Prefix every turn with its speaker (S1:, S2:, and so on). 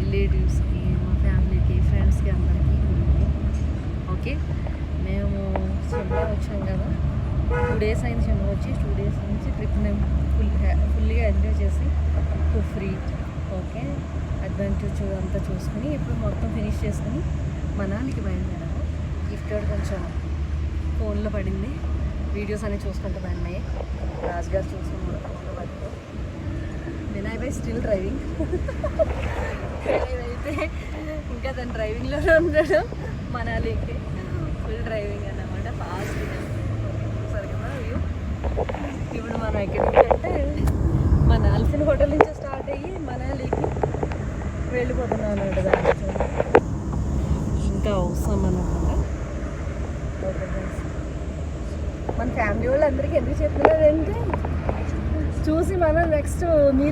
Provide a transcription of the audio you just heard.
S1: రిలేటివ్స్కి, మా ఫ్యామిలీకి, ఫ్రెండ్స్కి అందరికీ ఉంది. ఓకే, మేము షిమ్లా వచ్చాం కదా, 2 days అయింది షిమ్లా వచ్చి. 2 days నుంచి ట్రిప్ మేము ఫుల్గా ఎంజాయ్ చేసి కుఫ్రీ ఓకే అడ్వెంచర్ అంతా చూసుకుని ఇప్పుడు మొత్తం ఫినిష్ చేసుకుని మనాలికి బయలుదేరాము. గిఫ్ట్ కొంచెం ఫోన్లో పడింది, వీడియోస్ అన్నీ చూసుకుంటూ ఉన్నాయి. రాజుగారు చూసుకుని ఫోన్లో పడుతూ వినయ్ భాయ్ స్టిల్ డ్రైవింగ్. అయితే ఇంకా తను డ్రైవింగ్లోనే ఉన్నాడు. మనాలికి ఫుల్ డ్రైవింగ్ అన్నమాట, ఫాస్ట్గా. చూసారు కదా వ్యూ. ఇప్పుడు మనం ఎక్కడి నుంచి అంటే మన ఆల్ఫిన్ హోటల్ నుంచి స్టార్ట్ అయ్యి మనాలికి వెళ్ళిపోతున్నాం అన్నమాట. దాని ఇంకా అవసరం అన్నమాట. మన ఫ్యామిలీ వాళ్ళు అందరికీ ఎందుకు చెప్తున్నారంటే చూసి మనం నెక్స్ట్ మీరు